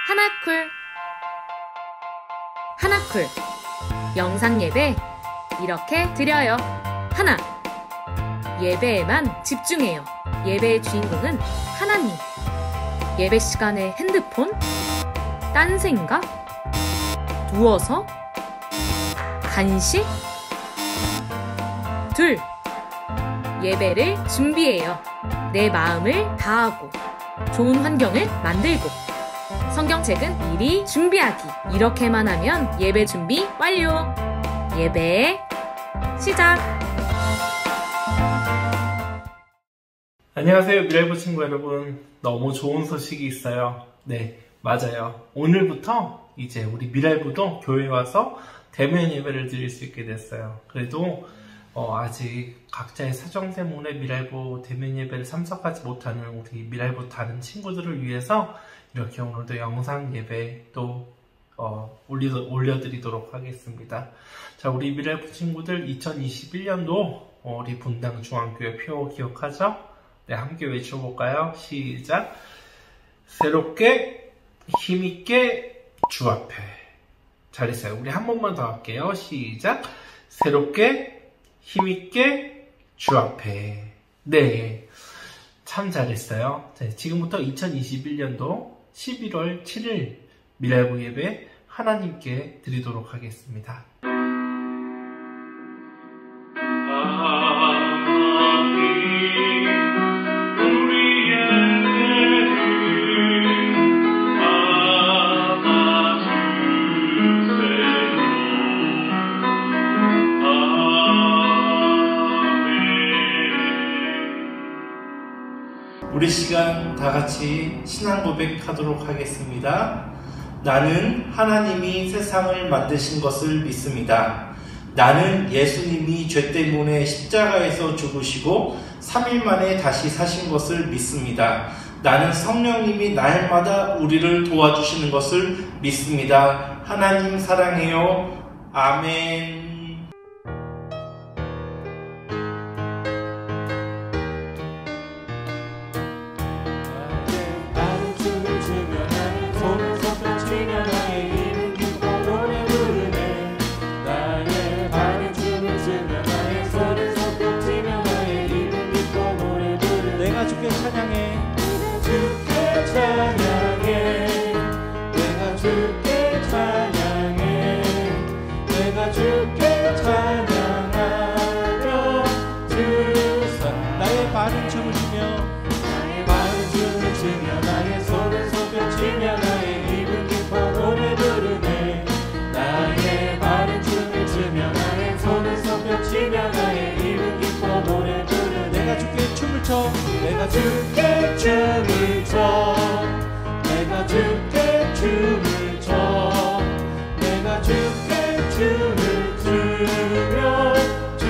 하나쿨 하나쿨 영상 예배 이렇게 드려요. 하나, 예배에만 집중해요. 예배의 주인공은 하나님. 예배 시간에 핸드폰? 딴 생각? 누워서? 간식? 둘, 예배를 준비해요. 내 마음을 다하고 좋은 환경을 만들고 성경책은 미리 준비하기. 이렇게만 하면 예배 준비 완료. 예배 시작. 안녕하세요, 미랄부 친구 여러분. 너무 좋은 소식이 있어요. 네, 맞아요. 오늘부터 이제 우리 미랄부도 교회 와서 대면 예배를 드릴 수 있게 됐어요. 그래도 아직 각자의 사정 때문에 미랄부 대면 예배를 참석하지 못하는 우리 미랄부 다른 친구들을 위해서 이렇게 오늘도 영상 예배 또 올려드리도록 하겠습니다. 자, 우리 미랄부 친구들 2021년도 우리 분당 중앙교회 표 기억하죠? 네, 함께 외쳐볼까요? 시작! 새롭게 힘있게 주 앞에. 잘했어요. 우리 한 번만 더 할게요. 시작! 새롭게 힘있게 주 앞에. 네, 참 잘했어요. 자, 지금부터 2021년도 11월 7일 미랄부 예배 하나님께 드리도록 하겠습니다. 우리 시간 다 같이 신앙 고백하도록 하겠습니다. 나는 하나님이 세상을 만드신 것을 믿습니다. 나는 예수님이 죄 때문에 십자가에서 죽으시고 3일 만에 다시 사신 것을 믿습니다. 나는 성령님이 날마다 우리를 도와주시는 것을 믿습니다. 하나님 사랑해요. 아멘. 내가 주께 춤을 춰 내가 주께 춤을 춰 내가 주께 춤을 추며 주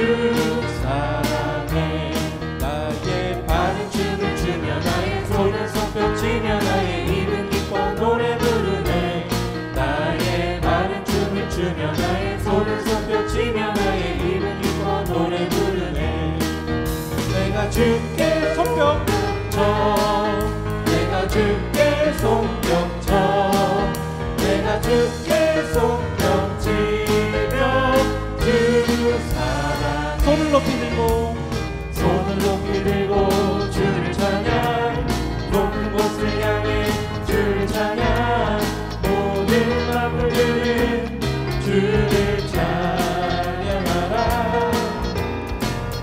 사랑해. 나의 발은 춤을 추며 나의 손은 손뼉치며 나의 입은 기뻐 노래 부르네. 나의 발은 춤을 추며 나의 손은 손뼉치며 나의 입은 기뻐 노래 부르네. 내가 주께 손뼉 쳐 내가 주께 손뼉 쳐 내가 주께 손뼉 치며 주 사랑. 손을 높이 들고 손을 높이 들고 주를 찬양. 높은 곳을 향해 주를 찬양. 모든 마음을 주를 찬양하라.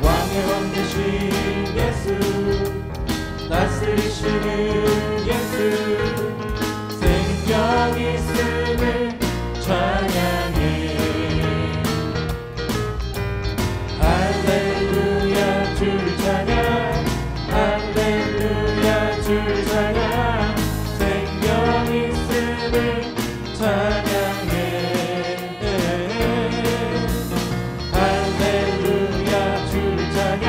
왕의 왕 되신 예수 다스리시는 예수 생명 있음을 찬양해. 할렐루야 주를 찬양. 할렐루야 주를 찬양. 생명 있음을 찬양해. 할렐루야 주를 찬양.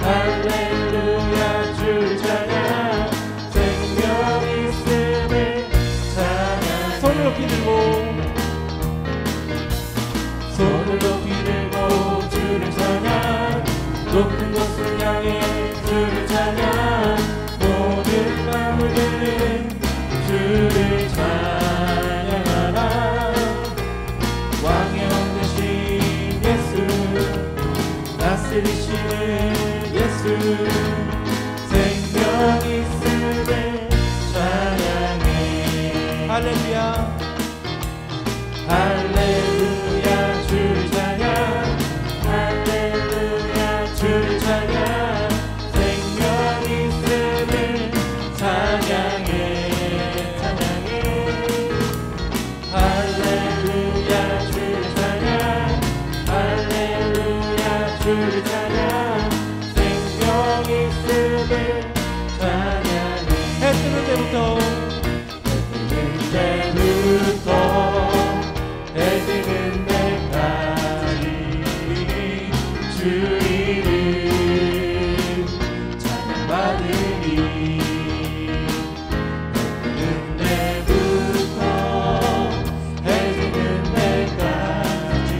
할렐루야 주를 찬양. 생명 있음을 있음을 찬양해. 할렐루야 할렐루야 주를 찬양 할렐루야 주를 찬양 생명 있음을 찬양해 찬양해 할렐루야 주를 찬양 할렐루야 주를 찬양 생명 있음을 찬양해. 해 뜨는 때부터 해 뜨는 때까지 주 이름 찬양받으리. 해 뜨는 때부터 해 뜨는 때까지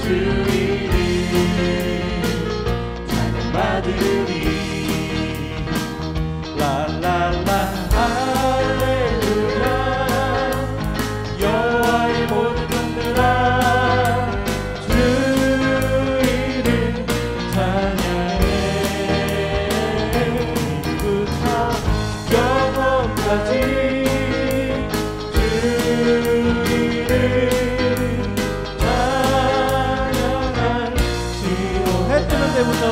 주 이름 찬양받으리. 라라라 할렐루야 여호와의 모든 종들아 주 이름 찬양해. 이제부터 영원까지 주 이름 찬양할지로. 해 뜨는 때부터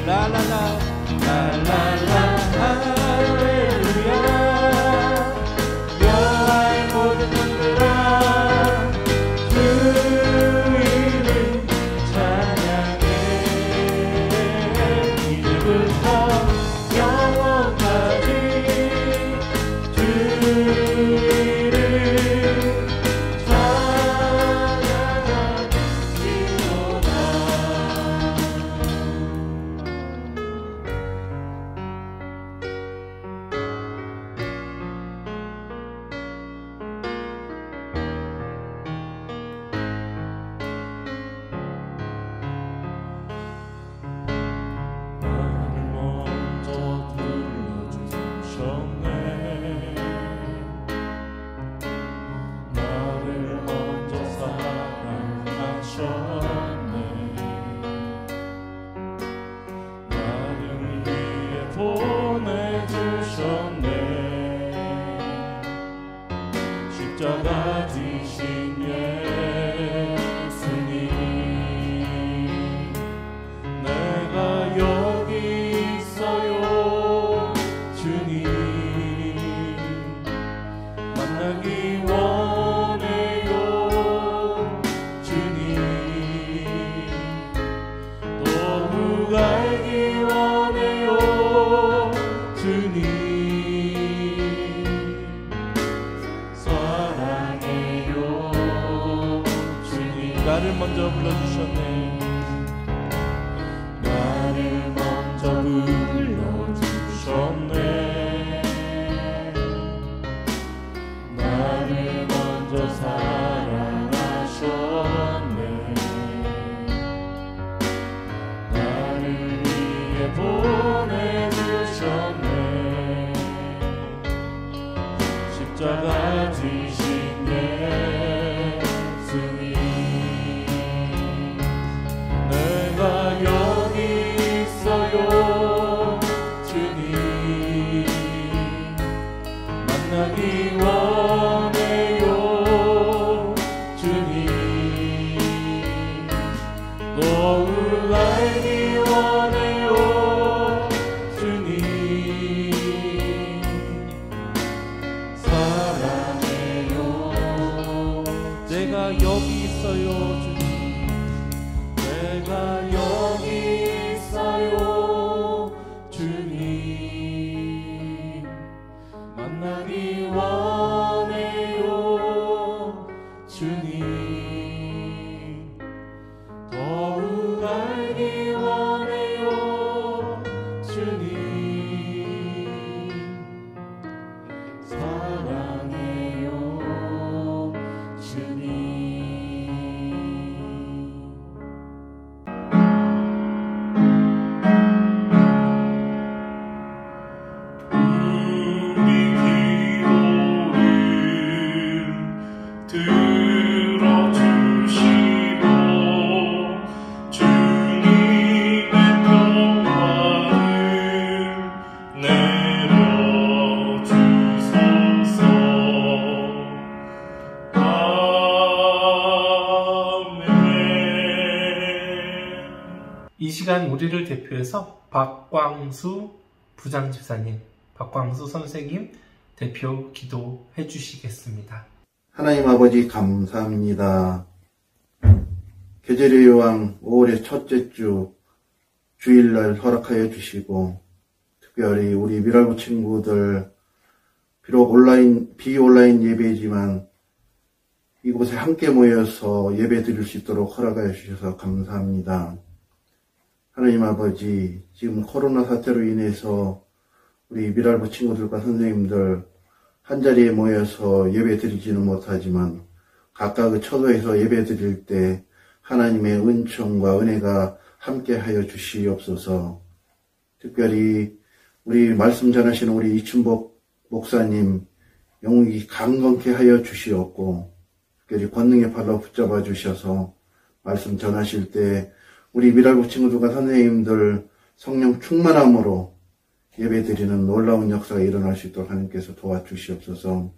라라라 라라라 할렐루야 여호와의 모든 종들아 주 이름 찬양해. 이제부터 영원까지 주 이름 찬양할지로다. 십자가 지신 예수님 내가 여기 있어요 주님 만나기 원해요 주님 더욱 알기 원해요 주님 나를 먼저 불러주셨네. 나를 먼저 불러주셨네. 나를 먼저 사랑하셨네. 나를 위해 보내주셨네. 십자가 지신 예수님 내가 여기 있어요 주님 만나기 원해요 주님 더욱 알기 원해요 주님 사랑해요. 내가 여기 있어요 주님 내가 여기 있어요 주님 만나기 원해요 주님 더욱 알기 원해요 주님 진실한 우리를 대표해서 박광수 부장집사님, 박광수 선생님 대표 기도해 주시겠습니다. 하나님 아버지 감사합니다. 계절의 여왕 5월의 첫째 주 주일날 허락하여 주시고, 특별히 우리 미랄부 친구들, 비록 비온라인 예배지만 이곳에 함께 모여서 예배 드릴 수 있도록 허락하여 주셔서 감사합니다. 하나님 아버지, 지금 코로나 사태로 인해서 우리 미랄부 친구들과 선생님들 한자리에 모여서 예배 드리지는 못하지만 각각의 처소에서 예배 드릴 때 하나님의 은총과 은혜가 함께 하여 주시옵소서. 특별히 우리 말씀 전하시는 우리 이춘복 목사님 영육이 강건케 하여 주시옵고, 특별히 권능의 팔로 붙잡아 주셔서 말씀 전하실 때 우리 미랄부 친구들과 선생님들 성령 충만함으로 예배드리는 놀라운 역사가 일어날 수 있도록 하나님께서 도와주시옵소서.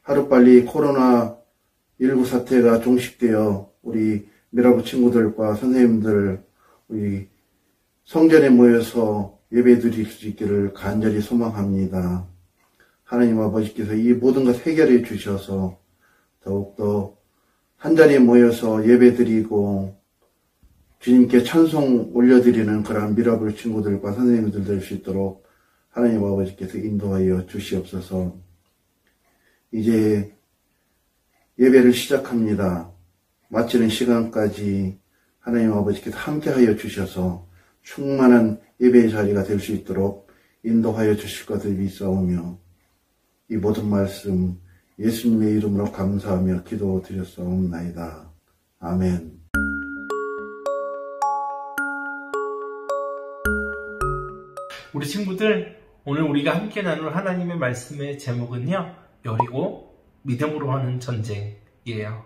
하루빨리 코로나19 사태가 종식되어 우리 미랄부 친구들과 선생님들 우리 성전에 모여서 예배드릴 수 있기를 간절히 소망합니다. 하나님 아버지께서 이 모든 것 해결해 주셔서 더욱더 한자리에 모여서 예배드리고 주님께 찬송 올려드리는 그러한 미라블 친구들과 선생님들 될 수 있도록 하나님 아버지께서 인도하여 주시옵소서. 이제 예배를 시작합니다. 마치는 시간까지 하나님 아버지께서 함께하여 주셔서 충만한 예배의 자리가 될 수 있도록 인도하여 주실 것을 믿사오며 이 모든 말씀 예수님의 이름으로 감사하며 기도드렸사옵나이다. 아멘. 우리 친구들, 오늘 우리가 함께 나눌 하나님의 말씀의 제목은요, 여리고 믿음으로 하는 전쟁이에요.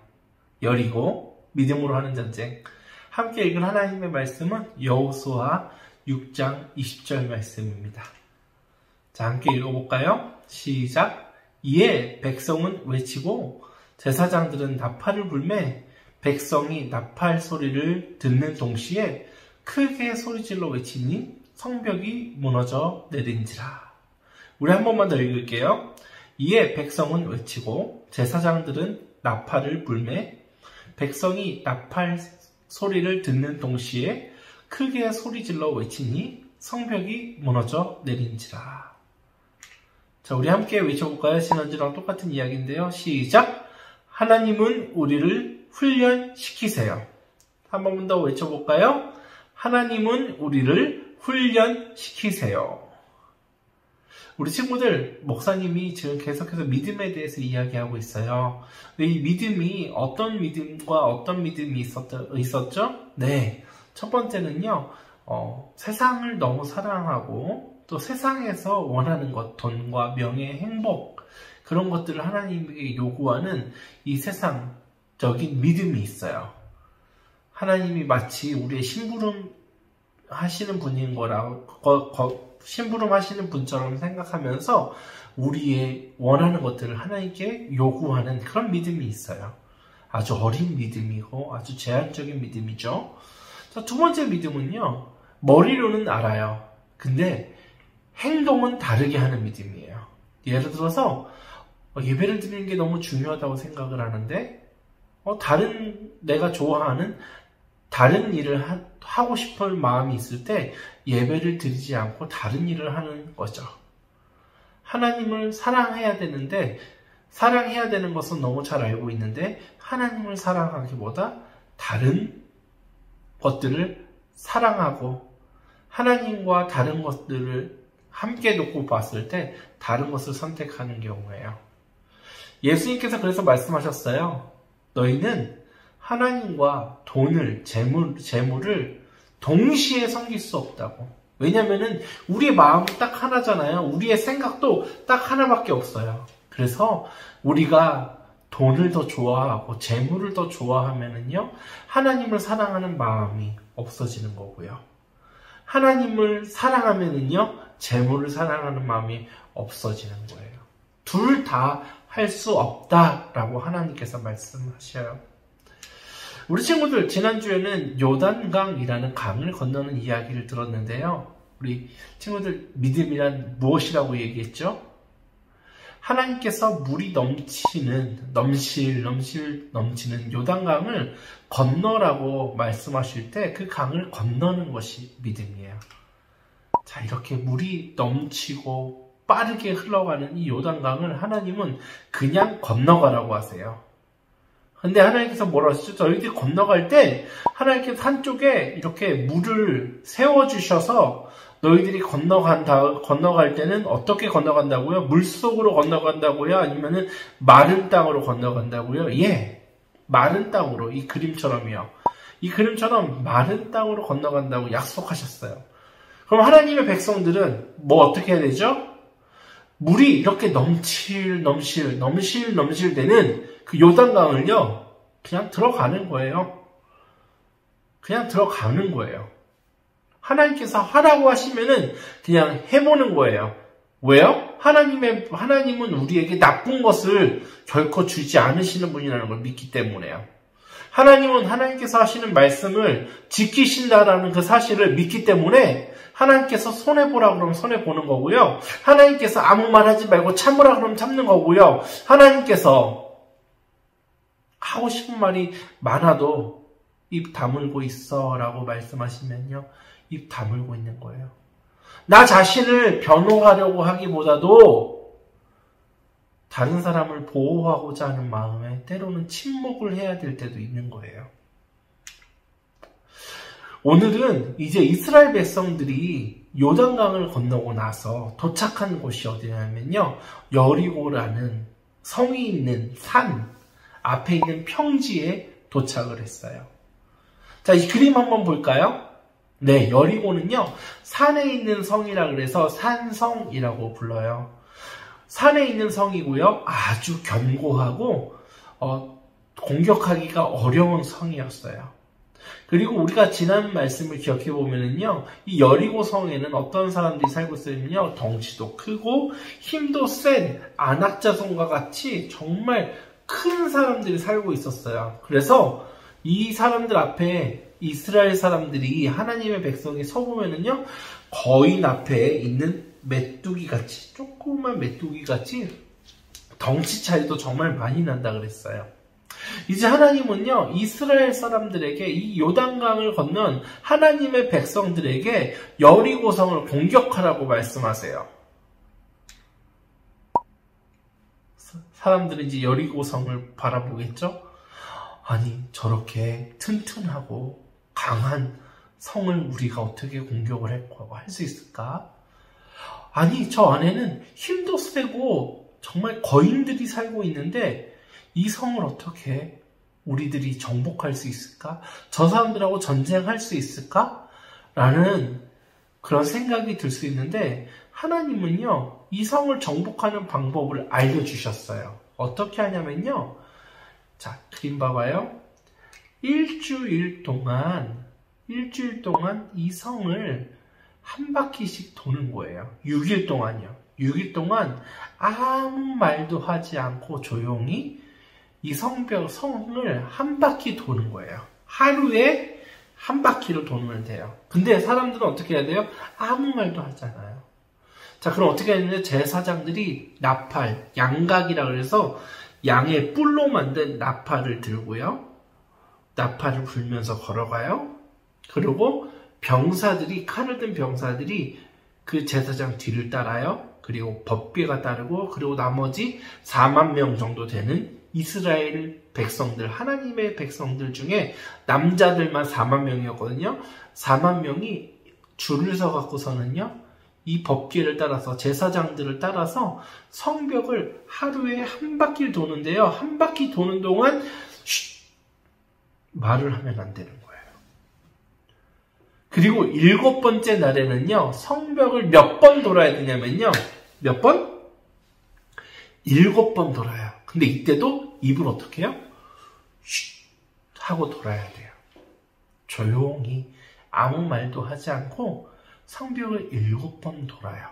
여리고 믿음으로 하는 전쟁. 함께 읽은 하나님의 말씀은 여호수아 6장 20절 말씀입니다. 자, 함께 읽어볼까요? 시작. 이에 백성은 외치고 제사장들은 나팔을 불매 백성이 나팔 소리를 듣는 동시에 크게 소리질러 외치니 성벽이 무너져 내린지라. 우리 한 번만 더 읽을게요. 이에 백성은 외치고 제사장들은 나팔을 불매 백성이 나팔 소리를 듣는 동시에 크게 소리질러 외치니 성벽이 무너져 내린지라. 자, 우리 함께 외쳐볼까요? 지난주랑 똑같은 이야기인데요. 시작! 하나님은 우리를 훈련시키세요. 한 번 더 외쳐볼까요? 하나님은 우리를 훈련시키세요. 우리 친구들, 목사님이 지금 계속해서 믿음에 대해서 이야기하고 있어요. 근데 이 믿음이 어떤 믿음과 어떤 믿음이 있었죠? 네. 첫 번째는요, 세상을 너무 사랑하고 또 세상에서 원하는 것, 돈과 명예, 행복, 그런 것들을 하나님에게 요구하는 이 세상적인 믿음이 있어요. 하나님이 마치 우리의 심부름 하시는 분인 거라고, 심부름 하시는 분처럼 생각하면서 우리의 원하는 것들을 하나님께 요구하는 그런 믿음이 있어요. 아주 어린 믿음이고 아주 제한적인 믿음이죠. 자, 두 번째 믿음은요, 머리로는 알아요. 근데 행동은 다르게 하는 믿음이에요. 예를 들어서 예배를 드리는 게 너무 중요하다고 생각을 하는데 내가 좋아하는 다른 일을 하고 싶은 마음이 있을 때 예배를 드리지 않고 다른 일을 하는 거죠. 하나님을 사랑해야 되는데, 사랑해야 되는 것은 너무 잘 알고 있는데 하나님을 사랑하기보다 다른 것들을 사랑하고 하나님과 다른 것들을 함께 놓고 봤을 때 다른 것을 선택하는 경우예요. 예수님께서 그래서 말씀하셨어요. 너희는 하나님과 돈을, 재물을 동시에 섬길 수 없다고. 왜냐면은 우리의 마음은 딱 하나잖아요. 우리의 생각도 딱 하나밖에 없어요. 그래서 우리가 돈을 더 좋아하고 재물을 더 좋아하면은요, 하나님을 사랑하는 마음이 없어지는 거고요. 하나님을 사랑하면은요, 재물을 사랑하는 마음이 없어지는 거예요. 둘 다 할 수 없다라고 하나님께서 말씀하셔요. 우리 친구들 지난주에는 요단강이라는 강을 건너는 이야기를 들었는데요. 우리 친구들 믿음이란 무엇이라고 얘기했죠? 하나님께서 물이 넘치는 넘치는 요단강을 건너라고 말씀하실 때 그 강을 건너는 것이 믿음이에요. 자, 이렇게 물이 넘치고 빠르게 흘러가는 이 요단강을 하나님은 그냥 건너가라고 하세요. 근데 하나님께서 뭐라 하시죠? 저희들이 건너갈 때 하나님께서 한쪽에 이렇게 물을 세워주셔서 너희들이 건너갈 때는 어떻게 건너간다고요? 물속으로 건너간다고요? 아니면은 마른 땅으로 건너간다고요? 예, 마른 땅으로. 이 그림처럼이요. 이 그림처럼 마른 땅으로 건너간다고 약속하셨어요. 그럼 하나님의 백성들은 뭐 어떻게 해야 되죠? 물이 이렇게 넘칠 되는 그 요단강을요, 그냥 들어가는 거예요. 그냥 들어가는 거예요. 하나님께서 하라고 하시면은 그냥 해보는 거예요. 왜요? 하나님은 우리에게 나쁜 것을 결코 주지 않으시는 분이라는 걸 믿기 때문에요. 하나님은 하나님께서 하시는 말씀을 지키신다라는 그 사실을 믿기 때문에 하나님께서 손해보라 그러면 손해보는 거고요. 하나님께서 아무 말 하지 말고 참으라 그러면 참는 거고요. 하나님께서 하고 싶은 말이 많아도 입 다물고 있어 라고 말씀하시면요, 입 다물고 있는 거예요. 나 자신을 변호하려고 하기보다도 다른 사람을 보호하고자 하는 마음에 때로는 침묵을 해야 될 때도 있는 거예요. 오늘은 이제 이스라엘 백성들이 요단강을 건너고 나서 도착한 곳이 어디냐면요, 여리고라는 성이 있는 산 앞에 있는 평지에 도착을 했어요. 자, 이 그림 한번 볼까요? 네, 여리고는요, 산에 있는 성이라 그래서 산성이라고 불러요. 산에 있는 성이고요, 아주 견고하고 공격하기가 어려운 성이었어요. 그리고 우리가 지난 말씀을 기억해 보면은요, 이 여리고 성에는 어떤 사람들이 살고 있었냐면요, 덩치도 크고 힘도 센 안악자손과 같이 정말 큰 사람들이 살고 있었어요. 그래서 이 사람들 앞에 이스라엘 사람들이, 하나님의 백성이 서보면은요, 거인 앞에 있는 메뚜기 같이, 조그만 메뚜기 같이 덩치 차이도 정말 많이 난다 그랬어요. 이제 하나님은요, 이스라엘 사람들에게, 이 요단강을 건넌 하나님의 백성들에게 여리고성을 공격하라고 말씀하세요. 사람들은 이제 여리고성을 바라보겠죠? 아니, 저렇게 튼튼하고 강한 성을 우리가 어떻게 공격을 할 수 있을까? 아니, 저 안에는 힘도 세고 정말 거인들이 살고 있는데 이 성을 어떻게 우리들이 정복할 수 있을까? 저 사람들하고 전쟁할 수 있을까? 라는 그런 생각이 들 수 있는데, 하나님은요, 이 성을 정복하는 방법을 알려주셨어요. 어떻게 하냐면요, 자, 그림 봐봐요. 일주일 동안 이 성을 한 바퀴씩 도는 거예요. 6일 동안요. 6일 동안 아무 말도 하지 않고 조용히 이 성을 한 바퀴 도는 거예요. 하루에 한 바퀴를 도면 돼요. 근데 사람들은 어떻게 해야 돼요? 아무 말도 하잖아요. 자, 그럼 어떻게 했는데, 제사장들이 나팔, 양각이라 그래서 양의 뿔로 만든 나팔을 들고요, 나팔을 불면서 걸어가요. 그리고 병사들이, 칼을 든 병사들이 그 제사장 뒤를 따라요. 그리고 법궤가 따르고, 그리고 나머지 4만 명 정도 되는 이스라엘 백성들, 하나님의 백성들 중에 남자들만 4만 명이었거든요. 4만 명이 줄을 서갖고서는요, 이 법궤를 따라서, 제사장들을 따라서 성벽을 하루에 한 바퀴를 도는데요, 한 바퀴 도는 동안 말을 하면 안 되는 거예요. 그리고 7번째 날에는요, 성벽을 몇 번 돌아야 되냐면요, 몇 번? 7번 돌아요. 근데 이때도 입을 어떻게 해요? 쉿 하고 돌아야 돼요. 조용히 아무 말도 하지 않고 성벽을 7번 돌아요.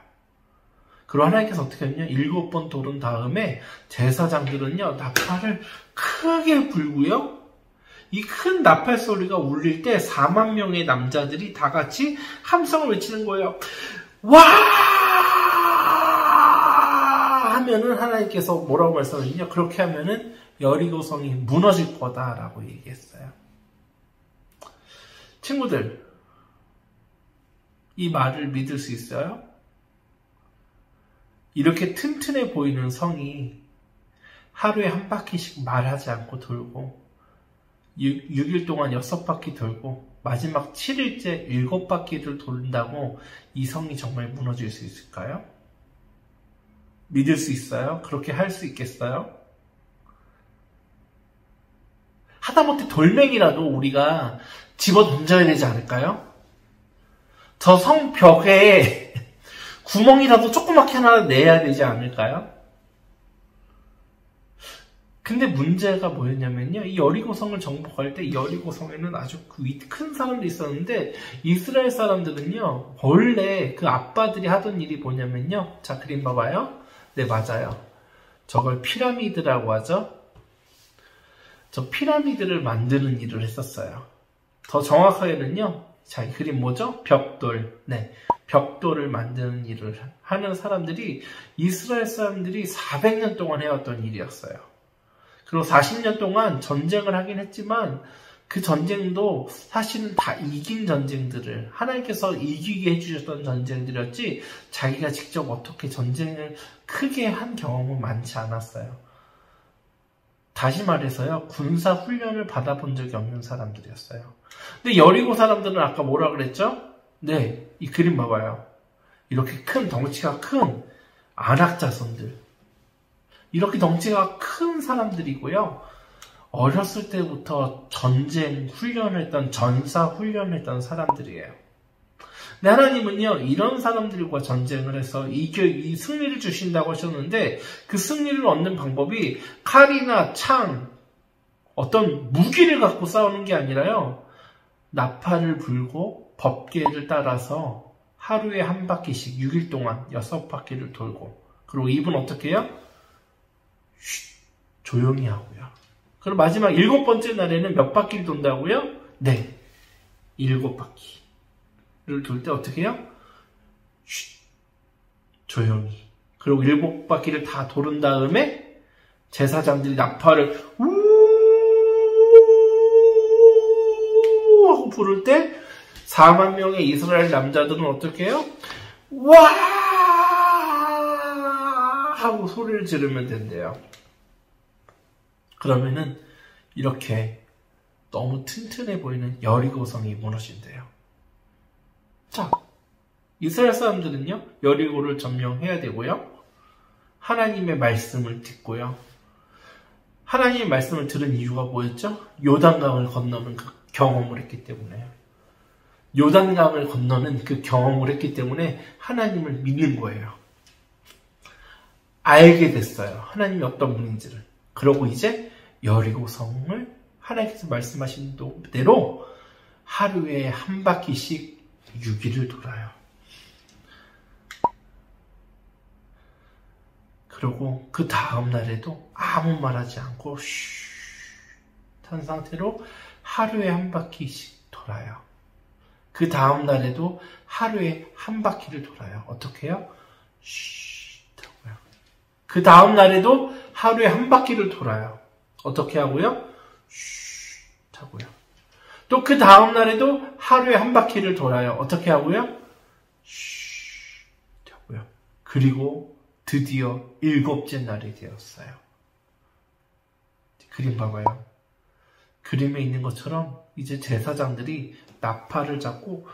그리고 하나님께서 어떻게 했냐? 7번 도른 다음에 제사장들은요, 나팔을 크게 불고요, 이 큰 나팔 소리가 울릴 때 4만 명의 남자들이 다 같이 함성을 외치는 거예요. 와! 하면은 하나님께서 뭐라고 말씀하셨냐? 그렇게 하면은 여리고성이 무너질 거다라고 얘기했어요. 친구들, 이 말을 믿을 수 있어요? 이렇게 튼튼해 보이는 성이 하루에 한 바퀴씩 말하지 않고 돌고 6일 동안 6바퀴 돌고 마지막 7일째 7바퀴를 돈다고 이 성이 정말 무너질 수 있을까요? 믿을 수 있어요? 그렇게 할 수 있겠어요? 하다못해 돌멩이라도 우리가 집어 던져야 되지 않을까요? 저 성 벽에 구멍이라도 조그맣게 하나 내야 되지 않을까요? 근데 문제가 뭐였냐면요. 이 여리고성을 정복할 때 여리고성에는 아주 큰 사람들이 있었는데 이스라엘 사람들은요. 원래 그 아빠들이 하던 일이 뭐냐면요. 자, 그림 봐봐요. 네, 맞아요. 저걸 피라미드라고 하죠. 저 피라미드를 만드는 일을 했었어요. 더 정확하게는요. 자, 이 그림 뭐죠? 벽돌. 네. 벽돌을 만드는 일을 하는 사람들이 이스라엘 사람들이 400년 동안 해왔던 일이었어요. 그리고 40년 동안 전쟁을 하긴 했지만 그 전쟁도 사실은 다 이긴 전쟁들을 하나님께서 이기게 해주셨던 전쟁들이었지 자기가 직접 어떻게 전쟁을 크게 한 경험은 많지 않았어요. 다시 말해서요. 군사 훈련을 받아본 적이 없는 사람들이었어요. 근데 여리고 사람들은 아까 뭐라 그랬죠? 네, 이 그림 봐봐요. 이렇게 큰 덩치가 큰 아낙 자손들. 이렇게 덩치가 큰 사람들이고요. 어렸을 때부터 전쟁 훈련을 했던, 전사 훈련을 했던 사람들이에요. 근데 하나님은요, 이런 사람들과 전쟁을 해서 이 승리를 주신다고 하셨는데, 그 승리를 얻는 방법이 칼이나 창, 어떤 무기를 갖고 싸우는 게 아니라요, 나팔을 불고 법궤를 따라서 하루에 한 바퀴씩 6일 동안 6바퀴를 돌고, 그리고 입은 어떻게 해요? 조용히 하고요. 그럼 마지막 7번째 날에는 몇 바퀴를 돈다고요? 네, 7바퀴를 돌 때 어떻게 해요? 조용히. 그리고 7바퀴를 다 도른 다음에 제사장들이 나팔을 우 하고 부를 때 4만 명의 이스라엘 남자들은 어떻게 해요? 와 하고 소리를 지르면 된대요. 그러면은 이렇게 너무 튼튼해 보이는 여리고성이 무너진대요. 자, 이스라엘 사람들은요, 여리고를 점령해야 되고요. 하나님의 말씀을 듣고요. 하나님의 말씀을 들은 이유가 뭐였죠? 요단강을 건너는 그 경험을 했기 때문에요. 요단강을 건너는 그 경험을 했기 때문에 하나님을 믿는 거예요. 알게 됐어요. 하나님이 어떤 분인지를. 그러고 이제 여리고성을 하나님께서 말씀하신 대로 하루에 한 바퀴씩 6일을 돌아요. 그리고 그 다음 날에도 아무 말하지 않고 쉿한 상태로 하루에 한 바퀴씩 돌아요. 그 다음 날에도 하루에 한 바퀴를 돌아요. 어떻게 해요? 쉿하고요. 그 다음 날에도 하루에 한 바퀴를 돌아요. 어떻게 하고요? 쉿하고요. 또 그 다음 날에도 하루에 한 바퀴를 돌아요. 어떻게 하고요? 쉿하고요. 그리고 드디어 7째 날이 되었어요. 그림 봐봐요. 그림에 있는 것처럼 이제 제사장들이 나팔을 잡고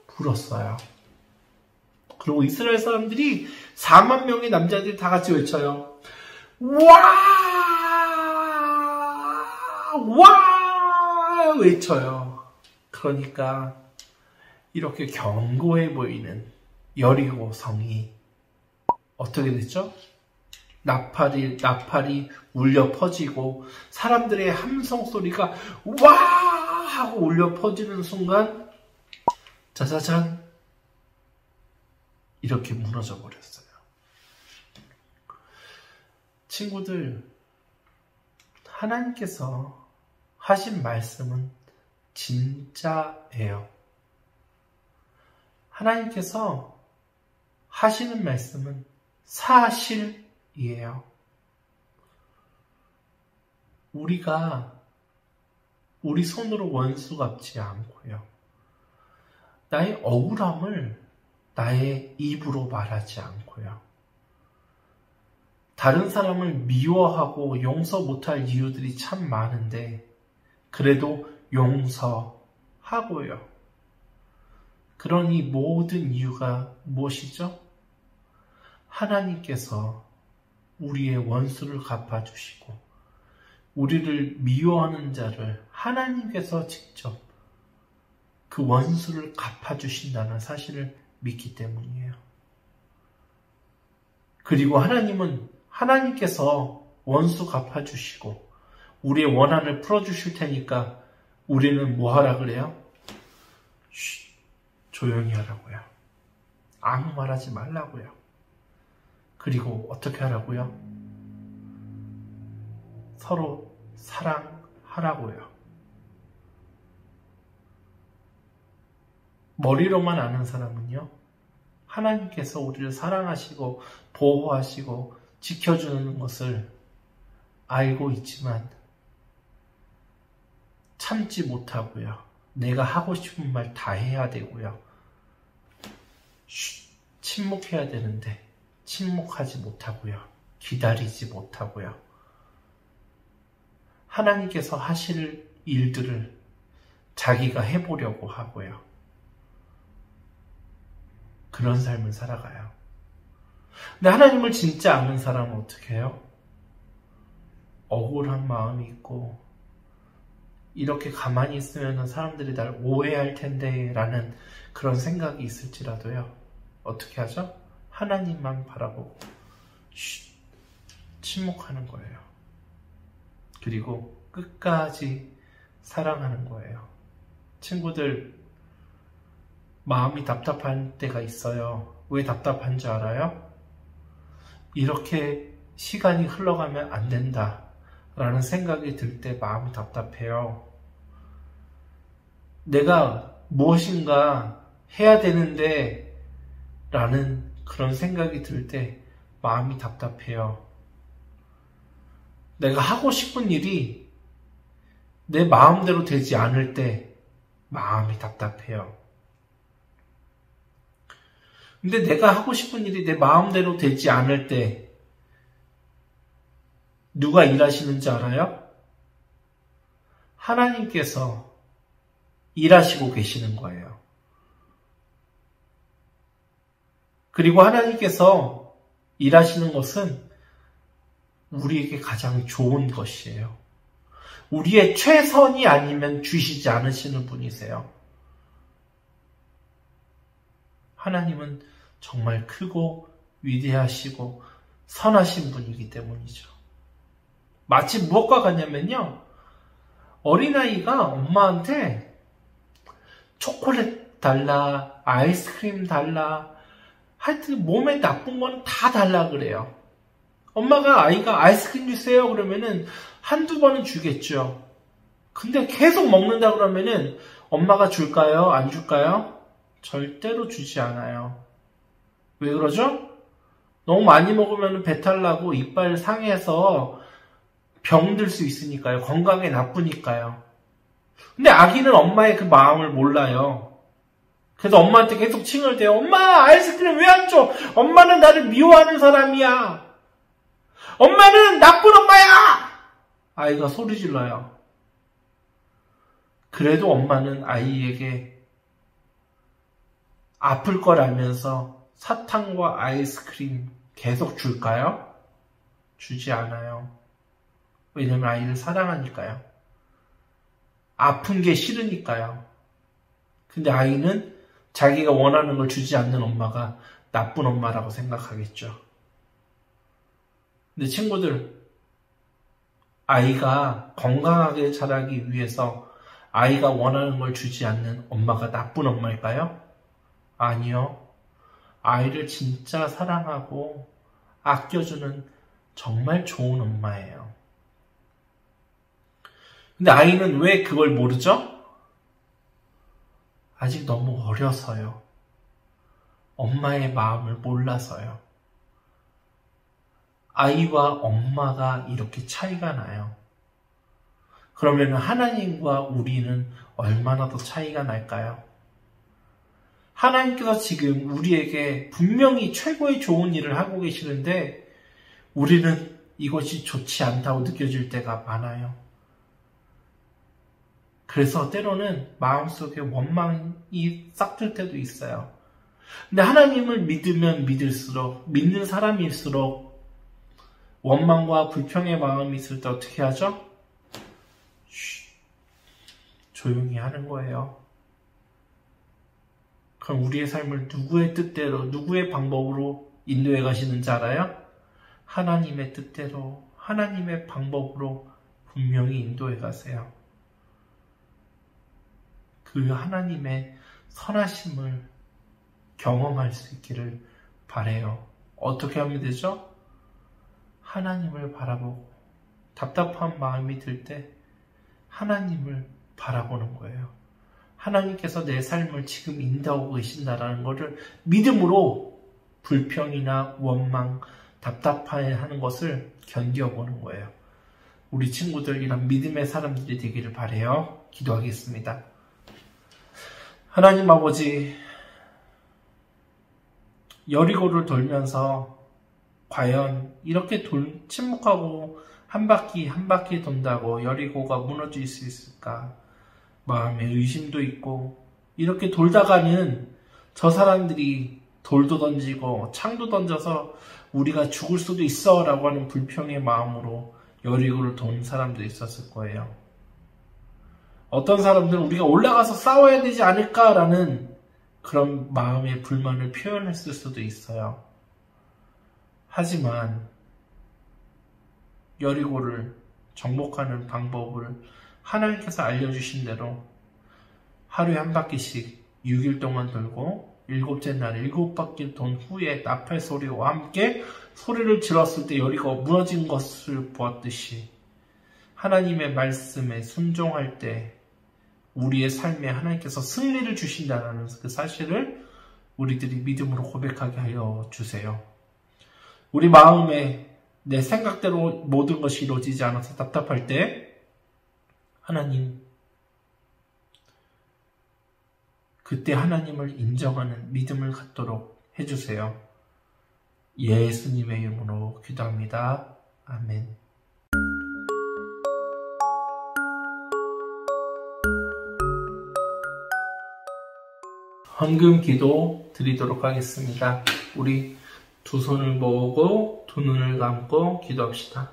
불었어요. 그리고 이스라엘 사람들이 4만 명의 남자들이 다 같이 외쳐요. 와! 와! 외쳐요. 그러니까 이렇게 견고해 보이는 여리고 성이 어떻게 됐죠? 나팔이 울려 퍼지고 사람들의 함성 소리가 와! 하고 울려 퍼지는 순간 짜자잔 이렇게 무너져 버렸어요. 친구들, 하나님께서 하신 말씀은 진짜예요. 하나님께서 하시는 말씀은 사실이에요. 우리가 우리 손으로 원수 갚지 않고요. 나의 억울함을 나의 입으로 말하지 않고요. 다른 사람을 미워하고 용서 못할 이유들이 참 많은데 그래도 용서하고요. 그러니 모든 이유가 무엇이죠? 하나님께서 우리의 원수를 갚아주시고 우리를 미워하는 자를 하나님께서 직접 그 원수를 갚아주신다는 사실을 믿기 때문이에요. 그리고 하나님께서 원수 갚아주시고 우리의 원한을 풀어주실 테니까 우리는 뭐 하라 그래요? 조용히 하라고요. 아무 말하지 말라고요. 그리고 어떻게 하라고요? 서로 사랑하라고요. 머리로만 아는 사람은요, 하나님께서 우리를 사랑하시고 보호하시고 지켜주는 것을 알고 있지만 참지 못하고요. 내가 하고 싶은 말 다 해야 되고요. 침묵해야 되는데 침묵하지 못하고요. 기다리지 못하고요. 하나님께서 하실 일들을 자기가 해보려고 하고요. 그런 삶을 살아가요. 근데 하나님을 진짜 아는 사람은 어떻게 해요? 억울한 마음이 있고 이렇게 가만히 있으면 사람들이 날 오해할 텐데 라는 그런 생각이 있을지라도요. 어떻게 하죠? 하나님만 바라보고 침묵하는 거예요. 그리고 끝까지 사랑하는 거예요. 친구들, 마음이 답답한 때가 있어요. 왜 답답한 줄 알아요? 이렇게 시간이 흘러가면 안 된다 라는 생각이 들 때 마음이 답답해요. 내가 무엇인가 해야 되는데 라는 그런 생각이 들 때 마음이 답답해요. 내가 하고 싶은 일이 내 마음대로 되지 않을 때 마음이 답답해요. 근데 내가 하고 싶은 일이 내 마음대로 되지 않을 때 누가 일하시는지 알아요? 하나님께서 일하시고 계시는 거예요. 그리고 하나님께서 일하시는 것은 우리에게 가장 좋은 것이에요. 우리의 최선이 아니면 주시지 않으시는 분이세요. 하나님은 정말 크고 위대하시고 선하신 분이기 때문이죠. 마치 무엇과 같냐면요. 어린아이가 엄마한테 초콜릿 달라, 아이스크림 달라, 하여튼 몸에 나쁜 건 다 달라 그래요. 엄마가 아이가 아이스크림 주세요 그러면은 한두 번은 주겠죠. 근데 계속 먹는다 그러면은 엄마가 줄까요? 안 줄까요? 절대로 주지 않아요. 왜 그러죠? 너무 많이 먹으면 배탈 나고 이빨 상해서 병들 수 있으니까요. 건강에 나쁘니까요. 근데 아기는 엄마의 그 마음을 몰라요. 그래서 엄마한테 계속 칭얼대요. 엄마, 아이스크림 왜 안 줘? 엄마는 나를 미워하는 사람이야. 엄마는 나쁜 엄마야! 아이가 소리 질러요. 그래도 엄마는 아이에게 아플 걸 알면서 사탕과 아이스크림 계속 줄까요? 주지 않아요. 왜냐면 아이를 사랑하니까요. 아픈 게 싫으니까요. 근데 아이는 자기가 원하는 걸 주지 않는 엄마가 나쁜 엄마라고 생각하겠죠. 근데 친구들, 아이가 건강하게 자라기 위해서 아이가 원하는 걸 주지 않는 엄마가 나쁜 엄마일까요? 아니요. 아이를 진짜 사랑하고 아껴주는 정말 좋은 엄마예요. 근데 아이는 왜 그걸 모르죠? 아직 너무 어려서요. 엄마의 마음을 몰라서요. 아이와 엄마가 이렇게 차이가 나요. 그러면 하나님과 우리는 얼마나 더 차이가 날까요? 하나님께서 지금 우리에게 분명히 최고의 좋은 일을 하고 계시는데 우리는 이것이 좋지 않다고 느껴질 때가 많아요. 그래서 때로는 마음속에 원망이 싹들 때도 있어요. 근데 하나님을 믿으면 믿을수록, 믿는 사람일수록 원망과 불평의 마음이 있을 때 어떻게 하죠? 조용히 하는 거예요. 그럼 우리의 삶을 누구의 뜻대로, 누구의 방법으로 인도해 가시는지 알아요? 하나님의 뜻대로, 하나님의 방법으로 분명히 인도해 가세요. 그 하나님의 선하심을 경험할 수 있기를 바라요. 어떻게 하면 되죠? 하나님을 바라보고 답답한 마음이 들 때 하나님을 바라보는 거예요. 하나님께서 내 삶을 지금 인도하고 계신다라는 것을 믿음으로 불평이나 원망, 답답해하는 것을 견뎌보는 거예요. 우리 친구들 이런 믿음의 사람들이 되기를 바라요. 기도하겠습니다. 하나님 아버지, 여리고를 돌면서 과연 이렇게 침묵하고 한 바퀴 한 바퀴 돈다고 여리고가 무너질 수 있을까? 마음에 의심도 있고, 이렇게 돌다가는 저 사람들이 돌도 던지고 창도 던져서 우리가 죽을 수도 있어 라고 하는 불평의 마음으로 여리고를 도는 사람도 있었을 거예요. 어떤 사람들은 우리가 올라가서 싸워야 되지 않을까라는 그런 마음의 불만을 표현했을 수도 있어요. 하지만 여리고를 정복하는 방법을 하나님께서 알려주신 대로 하루에 한 바퀴씩 6일 동안 돌고 7째 날 7바퀴 돈 후에 나팔 소리와 함께 소리를 질렀을 때 여리고가 무너진 것을 보았듯이 하나님의 말씀에 순종할 때 우리의 삶에 하나님께서 승리를 주신다는 그 사실을 우리들이 믿음으로 고백하게 하여 주세요. 우리 마음에 내 생각대로 모든 것이 이루어지지 않아서 답답할 때 하나님, 그때 하나님을 인정하는 믿음을 갖도록 해주세요. 예수님의 이름으로 기도합니다. 아멘. 헌금 기도 드리도록 하겠습니다. 우리 두 손을 모으고 두 눈을 감고 기도합시다.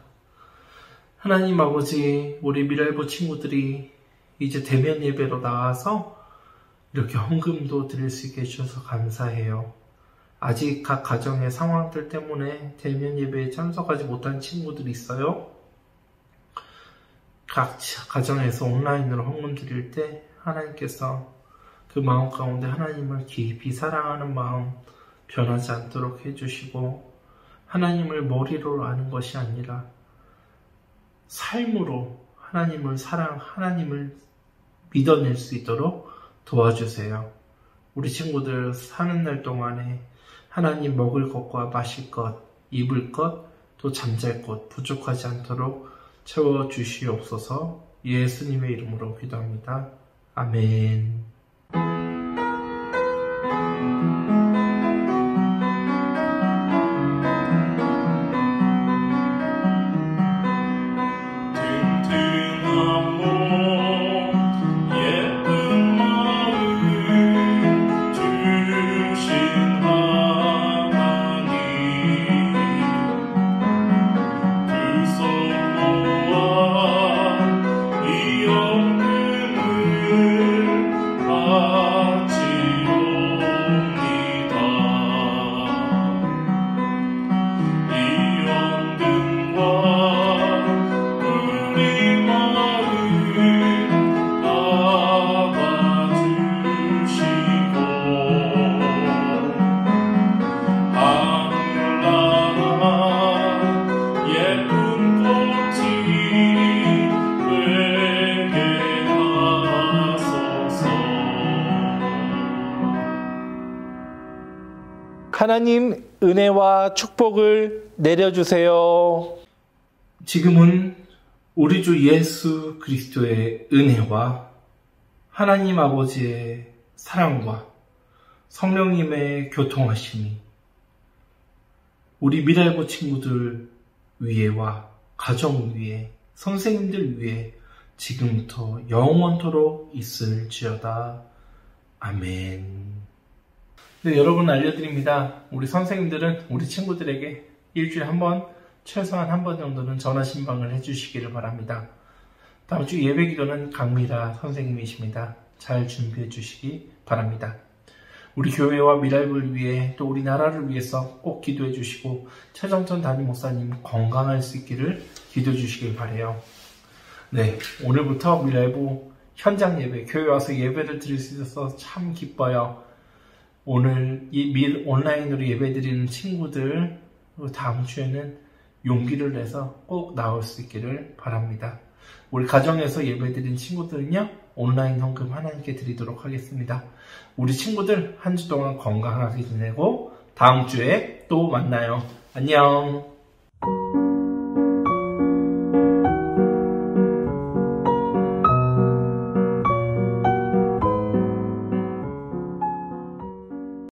하나님 아버지, 우리 미랄부 친구들이 이제 대면 예배로 나와서 이렇게 헌금도 드릴 수 있게 해주셔서 감사해요. 아직 각 가정의 상황들 때문에 대면 예배에 참석하지 못한 친구들이 있어요. 각 가정에서 온라인으로 헌금 드릴 때 하나님께서 그 마음 가운데 하나님을 깊이 사랑하는 마음 변하지 않도록 해주시고, 하나님을 머리로 아는 것이 아니라 삶으로 하나님을 믿어낼 수 있도록 도와주세요. 우리 친구들 사는 날 동안에 하나님 먹을 것과 마실 것, 입을 것, 또 잠잘 것 부족하지 않도록 채워주시옵소서. 예수님의 이름으로 기도합니다. 아멘. 이 하나님 은혜와 축복을 내려주세요. 지금은 우리 주 예수 그리스도의 은혜와 하나님 아버지의 사랑과 성령님의 교통하심이 우리 미랄부 친구들 위에와 가정 위에 선생님들 위에 지금부터 영원토록 있을지어다. 아멘. 네, 여러분 알려드립니다. 우리 선생님들은 우리 친구들에게 일주일에 한 번, 최소한 한 번 정도는 전화 신방을 해주시기를 바랍니다. 다음 주 예배 기도는 강미라 선생님이십니다. 잘 준비해 주시기 바랍니다. 우리 교회와 미랄부를 위해 또 우리 나라를 위해서 꼭 기도해 주시고 최정천 담임 목사님 건강할 수 있기를 기도해 주시길 바라요. 네, 오늘부터 미랄부 현장 예배, 교회 와서 예배를 드릴 수 있어서 참 기뻐요. 오늘 온라인으로 예배 드리는 친구들 다음 주에는 용기를 내서 꼭 나올 수 있기를 바랍니다. 우리 가정에서 예배 드리는 친구들은요, 온라인 헌금 하나님께 드리도록 하겠습니다. 우리 친구들 한 주 동안 건강하게 지내고 다음 주에 또 만나요. 안녕.